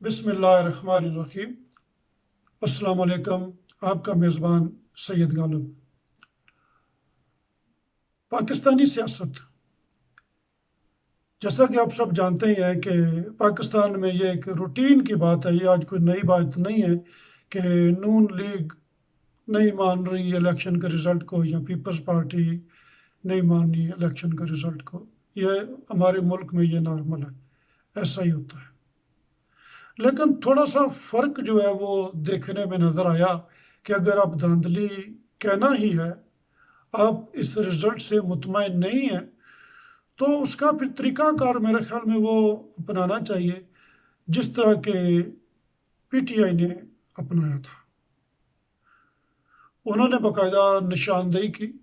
बिस्मिल्लाहिर्रहमानिर्रहीम। अस्सलाम वालेकुम। आपका मेज़बान सैयद गालिब। पाकिस्तानी सियासत, जैसा कि आप सब जानते ही हैं कि पाकिस्तान में ये एक रूटीन की बात है, ये आज कोई नई बात नहीं है कि नून लीग नहीं मान रही इलेक्शन के रिज़ल्ट को या पीपल्स पार्टी नहीं मान रही इलेक्शन के रिज़ल्ट को। ये हमारे मुल्क में ये नॉर्मल है, ऐसा ही होता है। लेकिन थोड़ा सा फ़र्क जो है वो देखने में नज़र आया कि अगर आप धांधली कहना ही है, आप इस रिज़ल्ट से मुतमईन नहीं हैं, तो उसका फिर तरीक़ाकार मेरे ख़्याल में वो अपनाना चाहिए जिस तरह के पीटीआई ने अपनाया था। उन्होंने बाकायदा निशानदेही की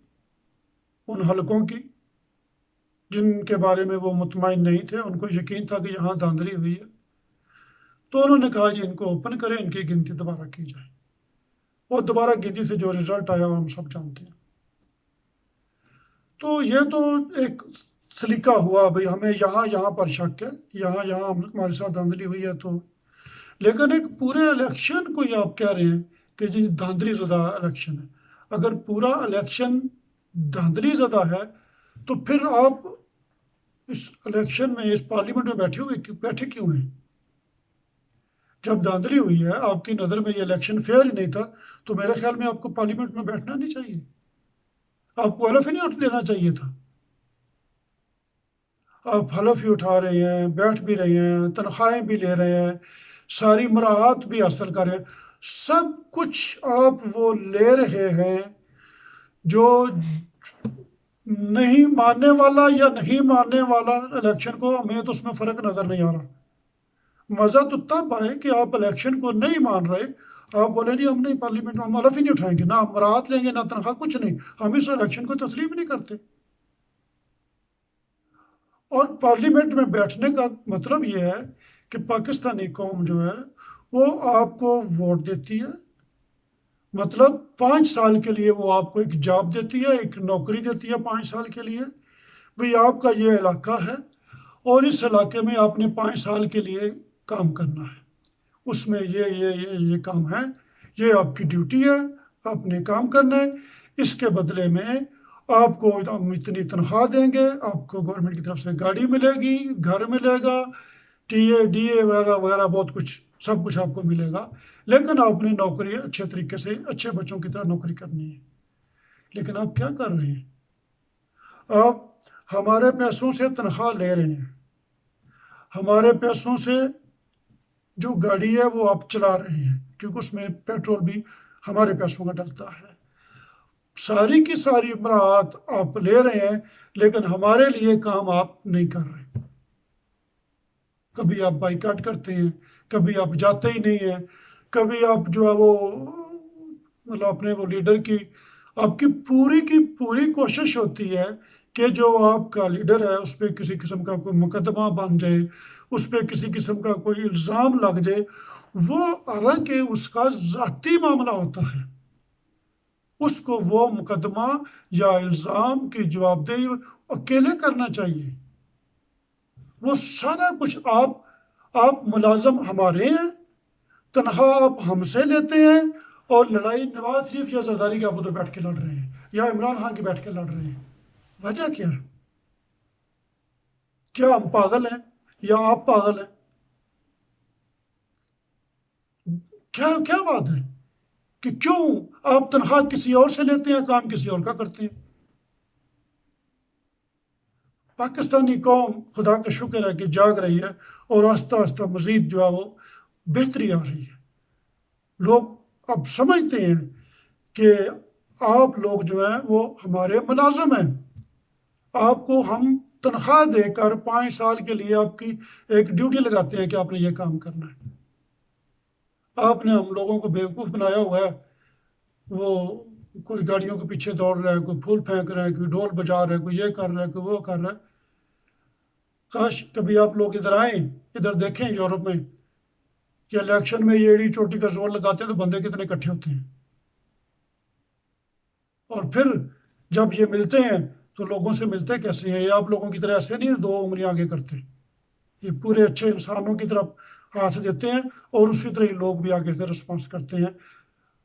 उन हलकों की जिनके बारे में वो मुतमईन नहीं थे, उनको यकीन था कि यहाँ धांधली हुई है, तो उन्होंने कहा जी इनको ओपन करें, इनकी गिनती दोबारा की जाए। और दोबारा गिनती से जो रिज़ल्ट आया वो हम सब जानते हैं। तो ये तो एक सलीका हुआ, भाई हमें यहाँ यहाँ पर शक है, यहाँ यहाँ हमारे साथ धांधली हुई है। तो लेकिन एक पूरे इलेक्शन को ही आप कह रहे हैं कि जी धांधली ज़दा इलेक्शन है। अगर पूरा इलेक्शन धांधली ज़दा है तो फिर आप इस इलेक्शन में, इस पार्लियामेंट में बैठे क्यों हैं? जब धांधली हुई है, आपकी नज़र में ये इलेक्शन फेयर ही नहीं था, तो मेरे ख्याल में आपको पार्लियामेंट में बैठना नहीं चाहिए, आपको हलफ ही नहीं उठ लेना चाहिए था। आप हलफ भी उठा रहे हैं, बैठ भी रहे हैं, तनख्वाहें भी ले रहे हैं, सारी मराहत भी हासिल कर रहे हैं, सब कुछ आप वो ले रहे हैं जो नहीं मानने वाला या नहीं मानने वाला इलेक्शन को, हमें तो उसमें फ़र्क नज़र नहीं आ रहा। मज़ा तो तब आए कि आप इलेक्शन को नहीं मान रहे, आप बोले नहीं हम नहीं पार्लियामेंट में, हम हलफ ही नहीं उठाएंगे, ना हम मराहत लेंगे ना तनख्वाह, कुछ नहीं, हम इस इलेक्शन को तस्लीम ही नहीं करते। और पार्लियामेंट में बैठने का मतलब ये है कि पाकिस्तानी कौम जो है वो आपको वोट देती है, मतलब 5 साल के लिए वो आपको एक जॉब देती है, एक नौकरी देती है 5 साल के लिए। भाई आपका ये इलाका है और इस इलाके में आपने 5 साल के लिए काम करना है, उसमें ये काम है, ये आपकी ड्यूटी है, आपने काम करना है। इसके बदले में आपको हम इतनी तनख्वाह देंगे, आपको गवर्नमेंट की तरफ से गाड़ी मिलेगी, घर मिलेगा, टीए डीए वगैरह वगैरह बहुत कुछ, सब कुछ आपको मिलेगा। लेकिन आपने नौकरी अच्छे तरीके से अच्छे बच्चों की तरह नौकरी करनी है। लेकिन आप क्या कर रहे हैं? आप हमारे पैसों से तनख्वाह ले रहे हैं, हमारे पैसों से जो गाड़ी है वो आप चला रहे हैं, क्योंकि उसमें पेट्रोल भी हमारे पैसों का डलता है। सारी की सारी मराहत आप ले रहे हैं, लेकिन हमारे लिए काम आप नहीं कर रहे। कभी आप बाइकाट करते हैं, कभी आप जाते ही नहीं हैं, कभी आप जो है वो मतलब अपने वो लीडर की, आपकी पूरी की पूरी कोशिश होती है कि जो आपका लीडर है उस पर किसी किस्म का कोई मुकदमा बन जाए, उस पर किसी किस्म का कोई इल्ज़ाम लग जाए। वो हालांकि उसका ज़ाती मामला होता है, उसको वो मुकदमा या इल्ज़ाम की जवाबदेही अकेले करना चाहिए। वो सारा कुछ आप मुलाजम हमारे हैं, तनख्वाह आप हमसे लेते हैं, और लड़ाई नवाज शरीफ या जरदारी के आप उधर बैठ के लड़ रहे हैं या इमरान खान के बैठ के लड़ रहे हैं। वजह क्या है? क्या हम पागल हैं या आप पागल हैं? क्या क्या बात है कि क्यों आप तनख्वाह किसी और से लेते हैं, काम किसी और का करते हैं? पाकिस्तानी कौम खुदा का शुक्र है कि जाग रही है और आहिस्ता आहिस्ता मजीद जो है वो बेहतरी आ रही है। लोग अब समझते हैं कि आप लोग जो है वो हमारे मुलाजम हैं, आपको हम तनख्वाह देकर 5 साल के लिए आपकी एक ड्यूटी लगाते हैं कि आपने ये काम करना है। आपने हम लोगों को बेवकूफ़ बनाया हुआ है। वो कोई गाड़ियों के पीछे दौड़ रहा है, कोई फूल फेंक रहा है, कोई ढोल बजा रहा है, कोई ये कर रहा है, कोई वो कर रहा है। काश कभी आप लोग इधर आए, इधर देखें यूरोप में कि इलेक्शन में ये एड़ी चोटी का जोर लगाते हैं तो बंदे कितने इकट्ठे होते हैं। और फिर जब ये मिलते हैं तो लोगों से मिलते कैसे हैं? ये आप लोगों की तरह ऐसे नहीं दो उंगलियां आगे करते, ये पूरे अच्छे इंसानों की तरफ हाथ देते हैं और उसी तरह ही लोग भी आगे से रिस्पॉन्स करते हैं।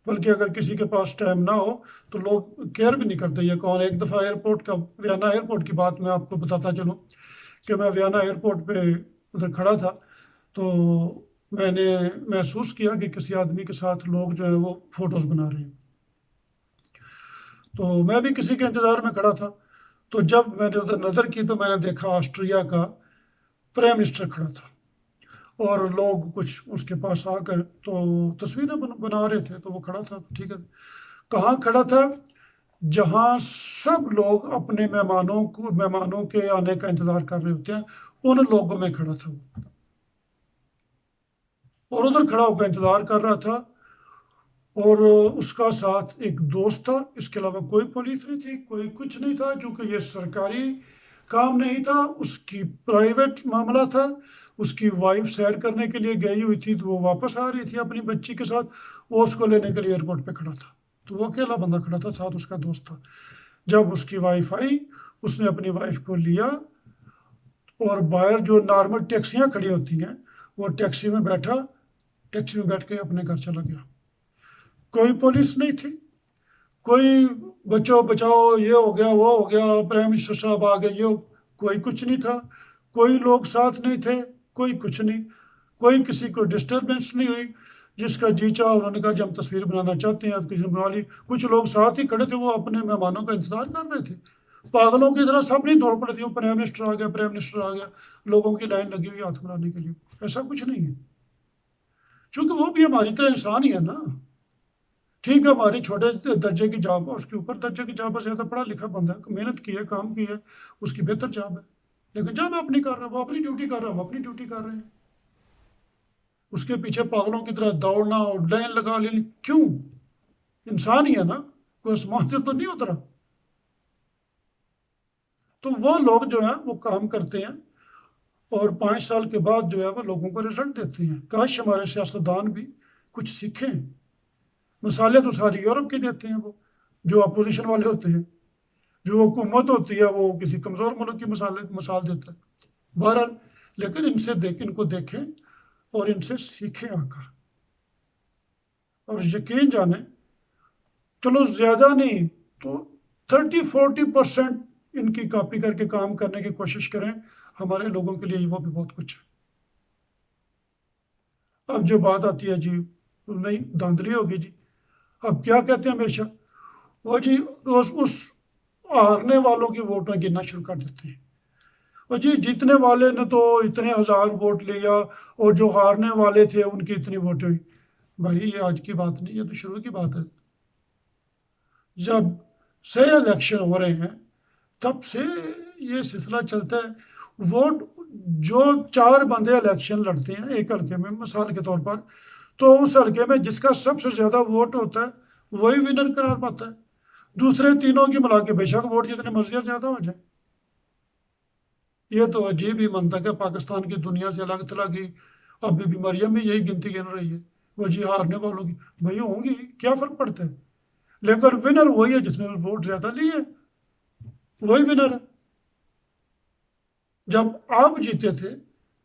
बल्कि अगर किसी के पास टाइम ना हो तो लोग केयर भी नहीं करते ये कौन। एक दफ़ा एयरपोर्ट का, वियना एयरपोर्ट की बात मैं आपको बताता चलूँ कि मैं वियना एयरपोर्ट पे उधर खड़ा था, तो मैंने महसूस किया कि किसी आदमी के साथ लोग जो है वो फ़ोटोज़ बना रहे हैं। तो मैं भी किसी के इंतज़ार में खड़ा था, तो जब मैंने उधर नज़र की तो मैंने देखा ऑस्ट्रिया का प्राइम मिनिस्टर खड़ा था और लोग कुछ उसके पास आकर तो तस्वीरें बना रहे थे, तो वो खड़ा था। ठीक है, कहाँ खड़ा था? जहाँ सब लोग अपने मेहमानों के आने का इंतज़ार कर रहे होते हैं, उन लोगों में खड़ा था वो। और उधर खड़ा होकर इंतज़ार कर रहा था और उसका साथ एक दोस्त था। इसके अलावा कोई पुलिस नहीं थी, कोई कुछ नहीं था, क्योंकि ये सरकारी काम नहीं था, उसकी प्राइवेट मामला था। उसकी वाइफ सैर करने के लिए गई हुई थी, तो वो वापस आ रही थी अपनी बच्ची के साथ। वो उसको लेने के लिए एयरपोर्ट पे खड़ा था, तो वो अकेला बंदा खड़ा था, साथ उसका दोस्त था। जब उसकी वाइफ आई, उसने अपनी वाइफ को लिया और बाहर जो नॉर्मल टैक्सियाँ खड़ी होती हैं, वो टैक्सी में बैठा, टैक्सी में बैठ के अपने घर चला गया। कोई पुलिस नहीं थी, कोई बचाओ बचाओ ये हो गया वो हो गया, प्राइम मिनिस्टर साहब आ गए, ये कोई कुछ नहीं था। कोई लोग साथ नहीं थे, कोई कुछ नहीं, कोई किसी को डिस्टरबेंस नहीं हुई। जिसका जी चाह उन्होंने कहा जी हम तस्वीर बनाना चाहते हैं, तो किसी ने बना ली। कुछ लोग साथ ही खड़े थे, वो अपने मेहमानों का इंतजार कर रहे थे। पागलों की तरह सब नहीं दौड़ पड़े थे, वो प्राइम मिनिस्टर आ गया, प्राइम मिनिस्टर आ गया, लोगों की लाइन लगी हुई हाथ मिलाने के लिए। ऐसा कुछ नहीं है, क्योंकि वो भी हमारी तरह इंसान ही है ना। ठीक है, हमारी छोटे दर्जे की जॉब है, उसके ऊपर दर्जे की जॉब है, ज़्यादा पढ़ा लिखा बंदा है, मेहनत की है, काम की है, उसकी बेहतर जॉब है। लेकिन जब अपनी कर रहे हैं, वो अपनी ड्यूटी कर रहे हैं, हम अपनी ड्यूटी कर रहे हैं। उसके पीछे पागलों की तरह दौड़ना और लाइन लगा लेनी क्यों? इंसान ही है ना, कोई आसमान से तो नहीं उतरा। तो वो लोग जो है वो काम करते हैं और 5 साल के बाद जो है वो लोगों को रिजल्ट देते हैं। काश हमारे सियासतदान भी कुछ सीखें। मिसालें तो सारी यूरोप की देते हैं वो, जो अपोजिशन वाले होते हैं। जो हुकूमत होती है वो किसी कमज़ोर मुल्क की मिसाल देता है। बहरहाल, लेकिन इनको देखें और इनसे सीखें आकर, और यकीन जाने, चलो ज़्यादा नहीं तो 30-40% इनकी कॉपी करके काम करने की कोशिश करें। हमारे लोगों के लिए वो भी बहुत कुछ है। अब जो बात आती है जी, नहीं धांधली होगी जी। अब क्या कहते हैं हमेशा, वो जी उस हारने वालों की वोटें गिनना शुरू कर देते हैं। और जी जीतने वाले ने तो इतने हजार वोट लिया और जो हारने वाले थे उनकी इतनी वोटें हुई। भाई ये आज की बात नहीं, ये तो शुरू की बात है। जब से इलेक्शन हो रहे हैं तब से ये सिलसिला चलता है। वोट, जो 4 बंदे इलेक्शन लड़ते हैं एक हल्के में, मिसाल के तौर पर, तो उस हल्के में जिसका सबसे ज़्यादा वोट होता है वही विनर करार पाता है। दूसरे तीनों की मिला के बेशक वोट जितने मर्जी ज़्यादा हो जाए। ये तो अजीब ही मंतक है, पाकिस्तान की दुनिया से अलग थलग ही। अभी भी मरियम भी यही गिनती गिन रही है, वो जी हारने वालों की। भाई होंगी, क्या फ़र्क पड़ता है? लेकिन विनर वही है जिसने वोट ज़्यादा लिए, वही विनर है। जब आप जीते थे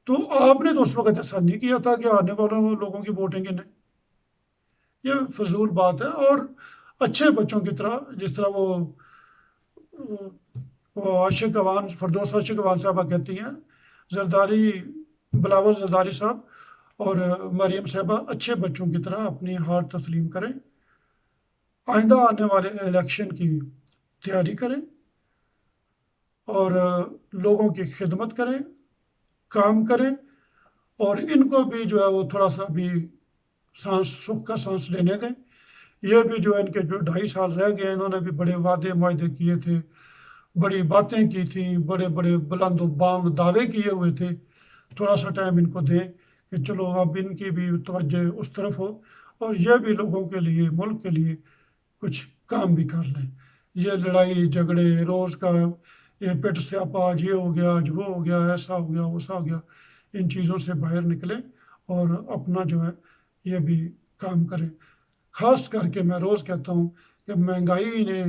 तो आपने तो उस वक्त ऐसा नहीं किया था कि आने वालों लोगों की वोटें गिने। ये फजूल बात है। और अच्छे बच्चों की तरह, जिस तरह वो आशिक अवान, फरदौस आशिक अवान साहबा कहती हैं, जरदारी, बिलावल जरदारी साहब और मरियम साहबा अच्छे बच्चों की तरह अपनी हार तस्लीम करें, आइंदा आने वाले इलेक्शन की तैयारी करें और लोगों की खिदमत करें, काम करें। और इनको भी जो है वो थोड़ा सा भी सांस, सुख का सांस लेने दें। ये भी जो है, इनके जो 2.5 साल रह गए, इन्होंने भी बड़े वादे मुआहदे किए थे, बड़ी बातें की थी, बड़े बड़े बुलंद बांग दावे किए हुए थे। थोड़ा सा टाइम इनको दें कि चलो अब इनकी भी तवज्जो उस तरफ हो और ये भी लोगों के लिए, मुल्क के लिए कुछ काम भी कर लें। ये लड़ाई झगड़े रोज़ का, ये पेट स्यापा, आज ये हो गया, आज वो हो गया, ऐसा हो गया, वैसा हो गया, इन चीज़ों से बाहर निकलें और अपना जो है ये भी काम करें। ख़ास करके मैं रोज़ कहता हूँ कि महंगाई ने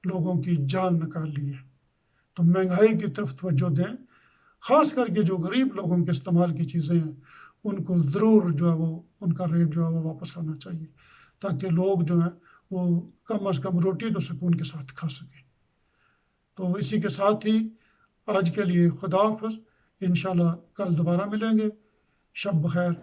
लोगों की जान निकाल ली है, तो महंगाई की तरफ तवज्जो दें। ख़ास करके जो गरीब लोगों के इस्तेमाल की चीज़ें हैं उनको ज़रूर जो है वो उनका रेट जो है वो वापस आना चाहिए, ताकि लोग जो हैं वो कम अज़ कम रोटी तो सुकून के साथ खा सकें। तो इसी के साथ ही आज के लिए खुदा हाफ़िज़, इंशाल्लाह कल दोबारा मिलेंगे। शब बख़ैर।